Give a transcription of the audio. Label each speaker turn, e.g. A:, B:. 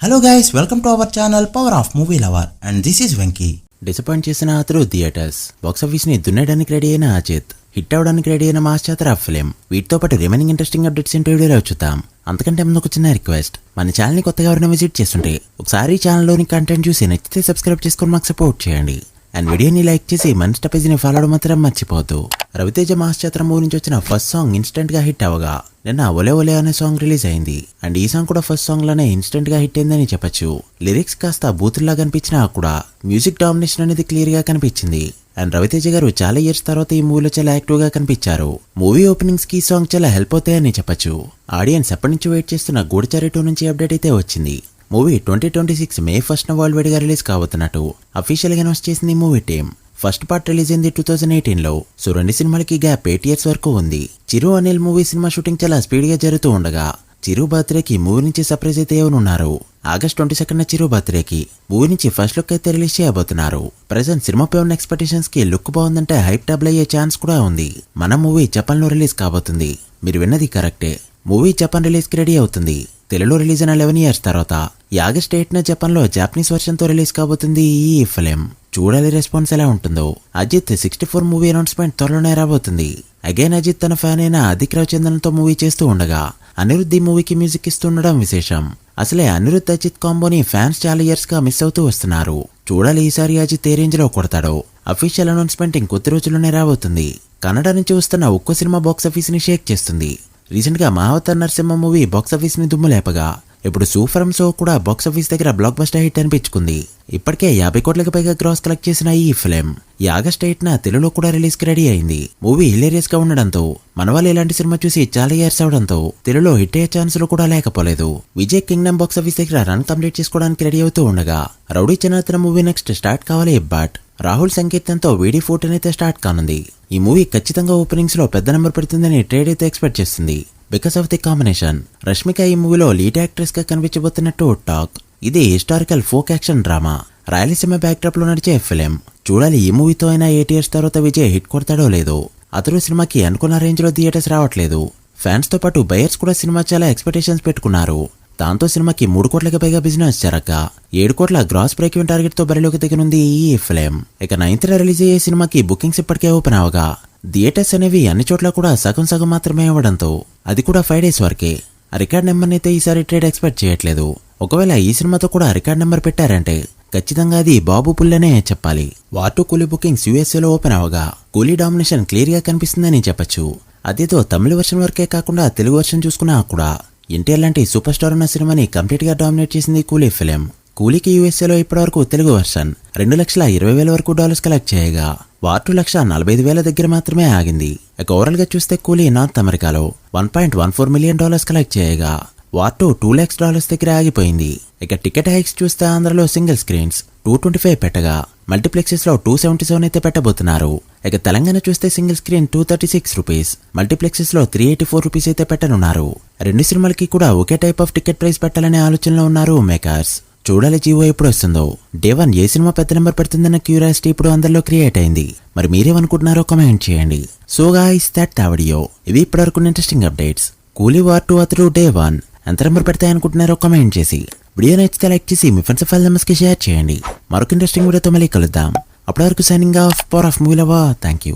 A: Hello guys, welcome to our channel power of movie lover and this is Venky. Disappoint చేసిన అతను theatres, box office ని దున్నడానికి ready అయిన Ajit, hit అవడానికి రెడీ అయిన మాస్ చాతర ఫిలిం, వీటితో పాటు రిమైనింగ్ ఇంట్రెస్టింగ్ అప్డేట్స్ ఏంటో వీడియోలో చూద్దాం. అంతకంటే ముందు ఒక చిన్న రిక్వెస్ట్, మన ఛానల్ ని కొత్తగా ఎవరైనా విజిట్ చేస్తుంటే ఒకసారి ఛానల్లోని కంటెంట్ చూసి నచ్చితే సబ్స్క్రైబ్ చేసుకొని మాకు సపోర్ట్ చేయండి. అండ్ వీడియోని లైక్ చేసి మన ఇన్స్టా పేజీని ఫాలో అవడం మాత్రం మర్చిపోవద్దు. రవితేజ మాస్ చాతర మూవీ నుంచి వచ్చిన ఫస్ట్ సాంగ్ ఇన్స్టెంట్ గా హిట్ అవగా నిన్న ఒలే ఒలే అనే సాంగ్ రిలీజ్ అయింది. అండ్ ఈ సాంగ్ కూడా ఫస్ట్ సాంగ్ లోనే ఇన్స్టెంట్ గా హిట్ అయిందని చెప్పొచ్చు. లిరిక్స్ కాస్త బూతుల్లా కనిపించినా కూడా మ్యూజిక్ డామినేషన్ అనేది క్లియర్ గా కనిపించింది. అండ్ రవితేజ గారు చాలా ఇయర్స్ తర్వాత ఈ మూవీలో చాలా యాక్టివ్ గా కనిపించారు. మూవీ ఓపెనింగ్స్ కి ఈ సాంగ్ చాలా హెల్ప్ అవుతాయని చెప్పొచ్చు. ఆడియన్స్ ఎప్పటి నుంచి వెయిట్ చేస్తున్న గూఢచారి 2 నుంచి అప్డేట్ అయితే వచ్చింది. మూవీ 2026 మే 1న వరల్డ్ వైడ్ గా రిలీజ్ కాబోతున్నట్టు అఫీషియల్ గా అనౌన్స్ చేసింది movie team. First part release అయింది 2018లో. సో 2 సినిమాలకి గ్యాప్ 8 years వరకు ఉంది. చిరు అనిల్ మూవీ సినిమా షూటింగ్ చాలా స్పీడ్ గా జరుగుతూ ఉండగా చిరు బర్త్డేకి మూవీ నుంచి సర్ప్రైజ్ అయితే ఉన్నారు. ఆగస్ట్ 22న చిరు బర్త్డేకి మూవీ నుంచి ఫస్ట్ లుక్ అయితే రిలీజ్ చేయబోతున్నారు. ప్రెజెంట్ సినిమాపై ఉన్న ఎక్స్పెక్టేషన్స్ కి లుక్ బాగుందంటే హైప్ డబుల్ అయ్యే ఛాన్స్ కూడా ఉంది. మన మూవీ జపాన్ లో రిలీజ్ కాబోతుంది. మీరు విన్నది కరెక్టే, మూవీ జపాన్ రిలీజ్ కి రెడీ అవుతుంది. తెలుగులో రిలీజ్ అయిన 11 years తర్వాత ఈ ఆగస్ట్ 8న జపాన్ లో జాపనీస్ వర్షన్ తో రిలీజ్ కాబోతుంది ఈ ఫిలిం. చూడాలి రెస్పాన్స్ ఎలా ఉంటుందో. అజిత్ 64 మూవీ అనౌన్స్మెంట్ త్వరలోనే రాబోతుంది. అగైన్ అజిత్ తన ఫ్యాన్ అయిన అదిక్ రవిచంద్రన్ తో మూవీ చేస్తూ ఉండగా అనిరుద్ధ్ ఈ మూవీకి మ్యూజిక్ ఇస్తుండడం విశేషం. అసలే అనిరుద్ధ్ అజిత్ కాంబోని ఫ్యాన్స్ చాలా ఇయర్స్ గా మిస్ అవుతూ వస్తున్నారు. చూడాలి ఈసారి అజిత్ ఏ రేంజ్ లో కొడతాడో. అఫీషియల్ అనౌన్స్మెంట్ ఇంకొద్ది రోజుల్లోనే రాబోతుంది. కన్నడ నుంచి వస్తున్న ఒక్కో సినిమా బాక్సాఫీస్ ని షేక్ చేస్తుంది. రీసెంట్ గా మహావతార్ నరసింహ మూవీ బాక్సాఫీస్ ని దుమ్ము లేపగా ఇప్పుడు సూఫరం షో కూడా బాక్సాఫీస్ దగ్గర బ్లాక్ బస్టర్ హిట్ అనిపించుకుంది. ఇప్పటికే 50 కోట్లకు పైగా గ్రాస్ కలెక్ట్ చేసిన ఈ ఫిలిం ఈ ఆగస్ట్ 8న తెలుగులో కూడా రిలీజ్ కి రెడీ అయింది. మూవీ హిలేరియస్ గా ఉండడంతో మన వాళ్ళు ఇలాంటి సినిమా చూసి చాలా ఇయర్స్ అవడంతో తెలుగులో హిట్ అయ్యే ఛాన్సులు కూడా లేకపోలేదు. విజయ్ కింగ్డమ్ బాక్సాఫీస్ దగ్గర రన్ కంప్లీట్ చేసుకోవడానికి రెడీ అవుతూ ఉండగా rowdy Janardhan movie next start కావాలి. బట్ రాహుల్ సంకీర్తన్తో వీడి ఫోటోన్ అయితే స్టార్ట్ కానుంది. ఈ మూవీ ఖచ్చితంగా ఓపెనింగ్స్ లో పెద్ద నెంబర్ పెడుతుందని ట్రేడ్ అయితే ఎక్స్పెక్ట్ చేస్తుంది. Because of the combination, Rashmika ఈ మూవీలో లీడ్ యాక్ట్రెస్ గా కనిపించబోతున్నట్టు టాక్. ఇది historical folk action drama, Rayalaseema backdrop లో నడిచే ఫిలిం. చూడాలి ఈ మూవీతో అయినా 8 years తర్వాత విజయ్ హిట్ కొడతాడో లేదో. అతడు సినిమాకి అనుకున్న రేంజ్ లో థియేటర్స్ రావట్లేదు. ఫ్యాన్స్ తో పాటు బయర్స్ కూడా సినిమా చాలా ఎక్స్పెక్టేషన్స్ పెట్టుకున్నారు. దాంతో సినిమాకి 3 కోట్లకు పైగా బిజినెస్ జరగగా 7 కోట్ల గ్రాస్ బ్రేక్ ఈవెన్ టార్గెట్ తో బరిలోకి దిగనుంది ఈ ఫిలిం. ఇక 9th రిలీజ్ అయ్యే సినిమాకి బుకింగ్స్ ఇప్పటికే ఓపెన్ అవగా థియేటర్స్ అనేవి అన్ని చోట్ల కూడా సగం మాత్రమే ఇవ్వడంతో అది కూడా 5 days వరకే. రికార్డ్ నెంబర్ అయితే ఈసారి ట్రేడ్ ఎక్స్పెక్ట్ చేయట్లేదు. ఒకవేళ ఈ సినిమాతో కూడా రికార్డ్ నెంబర్ పెట్టారంటే ఖచ్చితంగా అది బాబు పుల్లనే చెప్పాలి. వార్ 2 కూలీ బుకింగ్స్ యూఎస్ఏలో ఓపెన్ అవగా కూలీ డామినేషన్ క్లియర్ గా కనిపిస్తుందని చెప్పొచ్చు. అదేదో తమిళ వర్షన్ వరకే కాకుండా తెలుగు వర్షన్ చూసుకున్నా కూడా ఎన్టీఆర్ లాంటి సూపర్ స్టార్ ఉన్న సినిమాని కంప్లీట్ గా డామినేట్ చేసింది కూలీ ఫిలిం. కూలీకి యూఎస్ఏలో ఇప్పటివరకు తెలుగు వర్షన్ $2,20,000 వరకు కలెక్ట్ చేయగా వార్ 2 $145,000 దగ్గర మాత్రమే ఆగింది. ఇక ఓవరాల్ గా చూస్తే కూలీ నార్త్ అమెరికాలో $1.14 million కలెక్ట్ చేయగా వార్ 2 $2 lakhs దగ్గర ఆగిపోయింది. ఇక టికెట్ హైక్స్ చూస్తే ఆంధ్రలో సింగిల్ స్క్రీన్స్ 225 పెట్టగా మల్టీప్లెక్సెస్ లో 277 అయితే పెట్టబోతున్నారు. ఇక తెలంగాణ చూస్తే సింగిల్ స్క్రీన్ ₹236, మల్టీప్లెక్సెస్ లో ₹384 అయితే పెట్టనున్నారు. 2 సినిమాలకి కూడా ఒకే టైప్ ఆఫ్ టికెట్ ప్రైస్ పెట్టాలనే ఆలోచనలో ఉన్నారు మేకర్స్. చూడాలి జియో ఎప్పుడు వస్తుందో. డే 1 ఏ సినిమా పెద్ద నెంబర్ పెడుతుందన్న క్యూరియాసిటీ ఇప్పుడు అందరిలో క్రియేట్ అయింది. మరి మీరేమనుకుంటున్నారో కామెంట్ చేయండి. So guys, that video. ఇవి ఇప్పటివరకు ఇంట్రెస్టింగ్ అప్డేట్స్. కూలీ వార్ 2 అతడు డే 1 ఎంత నెంబర్ పెడతాయనుకుంటున్నారో కామెంట్ చేసి వీడియో నచ్చితే లైక్ చేసి మీ ఫ్రెండ్స్ ఫైల్ మెంబర్స్ కి షేర్ చేయండి. మరొక ఇంట్రెస్టింగ్ వీడియోతో మళ్ళీ కలుద్దాం. అప్పటి వరకు signing off, power of movie lover. Thank you.